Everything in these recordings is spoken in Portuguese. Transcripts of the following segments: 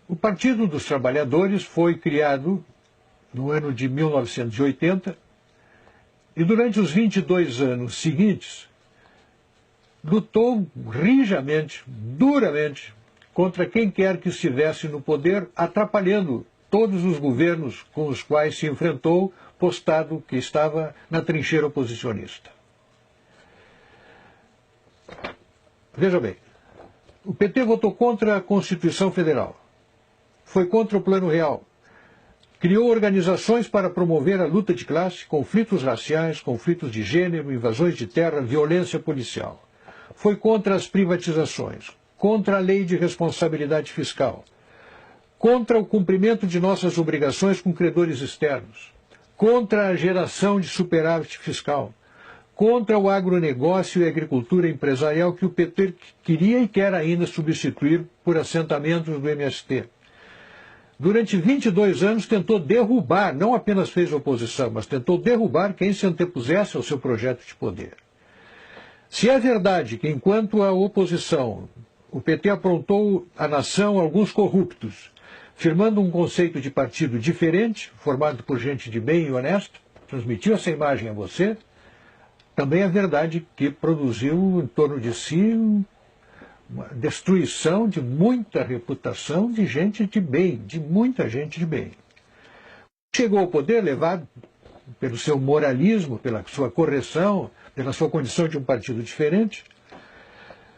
O Partido dos Trabalhadores foi criado no ano de 1980 e durante os 22 anos seguintes lutou rijamente, duramente, contra quem quer que estivesse no poder, atrapalhando todos os governos com os quais se enfrentou, postado que estava na trincheira oposicionista. Veja bem, o PT votou contra a Constituição Federal, foi contra o Plano Real, criou organizações para promover a luta de classe, conflitos raciais, conflitos de gênero, invasões de terra, violência policial. Foi contra as privatizações, contra a lei de responsabilidade fiscal, contra o cumprimento de nossas obrigações com credores externos, contra a geração de superávit fiscal, contra o agronegócio e a agricultura empresarial que o PT queria e quer ainda substituir por assentamentos do MST. Durante 22 anos tentou derrubar, não apenas fez oposição, mas tentou derrubar quem se antepusesse ao seu projeto de poder. Se é verdade que, enquanto a oposição, o PT aprontou à nação alguns corruptos, firmando um conceito de partido diferente, formado por gente de bem e honesta, transmitiu essa imagem a você, também é verdade que produziu em torno de si uma destruição de muita reputação de gente de bem, de muita gente de bem. Chegou ao poder levado pelo seu moralismo, pela sua correção, pela sua condição de um partido diferente.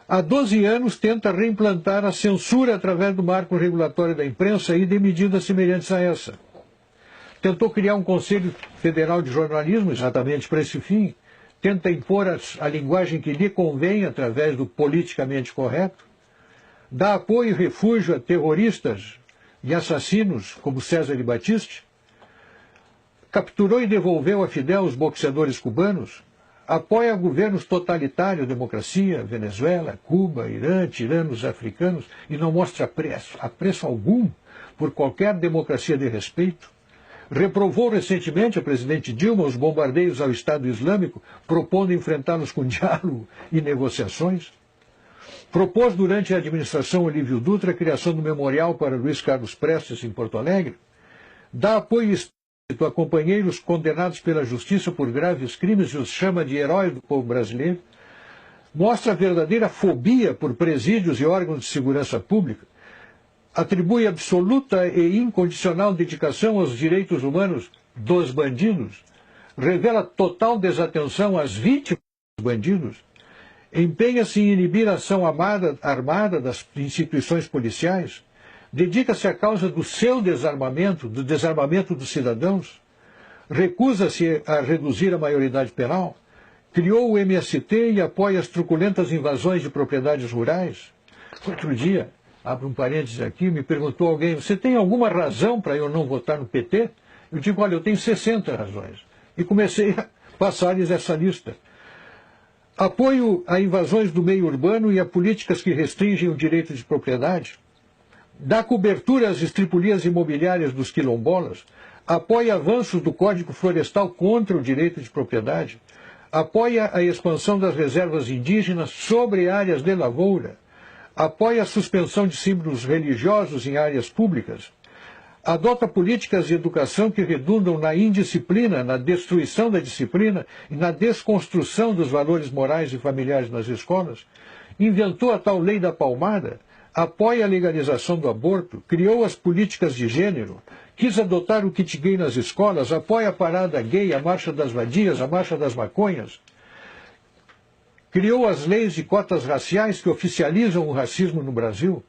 Há 12 anos tenta reimplantar a censura através do marco regulatório da imprensa e de medidas semelhantes a essa. Tentou criar um Conselho Federal de Jornalismo exatamente para esse fim. Tenta impor a linguagem que lhe convém através do politicamente correto. Dá apoio e refúgio a terroristas e assassinos como César de Batiste. Capturou e devolveu a Fidel os boxeadores cubanos. Apoia governos totalitários, democracia, Venezuela, Cuba, Irã, tiranos africanos, e não mostra apreço algum por qualquer democracia de respeito. Reprovou recentemente a presidente Dilma os bombardeios ao Estado Islâmico, propondo enfrentá-los com diálogo e negociações. Propôs durante a administração Olívio Dutra a criação do memorial para Luiz Carlos Prestes em Porto Alegre. Dá apoio a companheiros condenados pela justiça por graves crimes e os chama de heróis do povo brasileiro, mostra verdadeira fobia por presídios e órgãos de segurança pública, atribui absoluta e incondicional dedicação aos direitos humanos dos bandidos, revela total desatenção às vítimas dos bandidos, empenha-se em inibir a ação armada das instituições policiais, dedica-se à causa do seu desarmamento, do desarmamento dos cidadãos, recusa-se a reduzir a maioridade penal, criou o MST e apoia as truculentas invasões de propriedades rurais. Outro dia, abro um parênteses aqui, me perguntou alguém, você tem alguma razão para eu não votar no PT? Eu digo, olha, eu tenho 60 razões. E comecei a passar-lhes essa lista. Apoio a invasões do meio urbano e a políticas que restringem o direito de propriedade. Dá cobertura às estripulias imobiliárias dos quilombolas, apoia avanços do Código Florestal contra o direito de propriedade, apoia a expansão das reservas indígenas sobre áreas de lavoura, apoia a suspensão de símbolos religiosos em áreas públicas, adota políticas de educação que redundam na indisciplina, na destruição da disciplina e na desconstrução dos valores morais e familiares nas escolas, inventou a tal lei da palmada, apoia a legalização do aborto, criou as políticas de gênero, quis adotar o kit gay nas escolas, apoia a parada gay, a marcha das vadias, a marcha das maconhas, criou as leis de cotas raciais que oficializam o racismo no Brasil,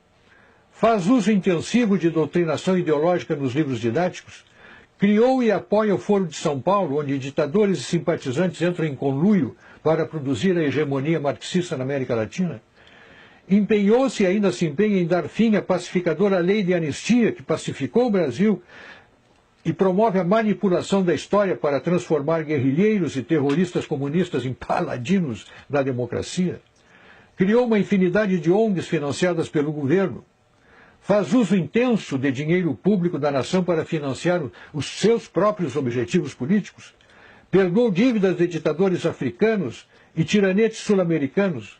faz uso intensivo de doutrinação ideológica nos livros didáticos, criou e apoia o Foro de São Paulo, onde ditadores e simpatizantes entram em conluio para produzir a hegemonia marxista na América Latina, empenhou-se e ainda se empenha em dar fim à pacificadora lei de anistia que pacificou o Brasil e promove a manipulação da história para transformar guerrilheiros e terroristas comunistas em paladinos da democracia. Criou uma infinidade de ONGs financiadas pelo governo. Faz uso intenso de dinheiro público da nação para financiar os seus próprios objetivos políticos. Perdoou dívidas de ditadores africanos e tiranetes sul-americanos,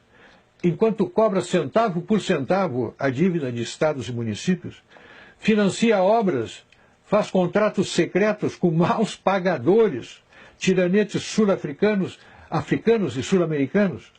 enquanto cobra centavo por centavo a dívida de estados e municípios. financia obras, faz contratos secretos com maus pagadores, tiranetes sul-africanos, africanos e sul-americanos.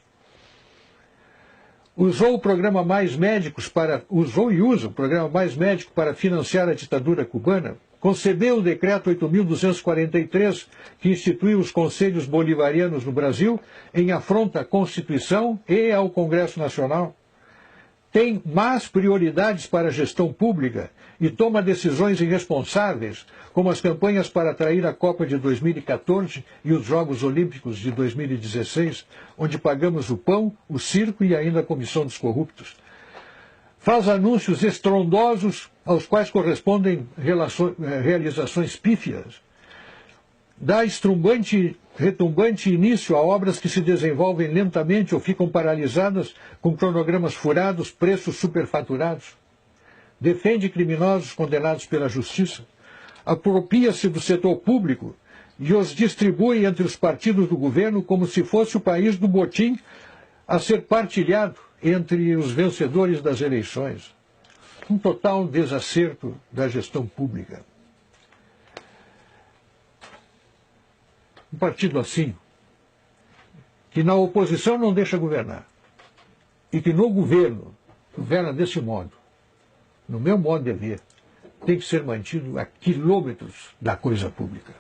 Usou o programa Mais Médicos usou e usa o programa Mais Médico para financiar a ditadura cubana. Concebeu o decreto 8.243, que instituiu os conselhos bolivarianos no Brasil, em afronta à Constituição e ao Congresso Nacional. Tem más prioridades para a gestão pública e toma decisões irresponsáveis, como as campanhas para atrair a Copa de 2014 e os Jogos Olímpicos de 2016, onde pagamos o pão, o circo e ainda a comissão dos corruptos. Faz anúncios estrondosos aos quais correspondem realizações pífias. Dá retumbante início a obras que se desenvolvem lentamente ou ficam paralisadas com cronogramas furados, preços superfaturados. Defende criminosos condenados pela justiça. Apropria-se do setor público e os distribui entre os partidos do governo como se fosse o país do botim a ser partilhado entre os vencedores das eleições. Um total desacerto da gestão pública. Um partido assim, que na oposição não deixa governar, e que no governo governa desse modo, no meu modo de ver, tem que ser mantido a quilômetros da coisa pública.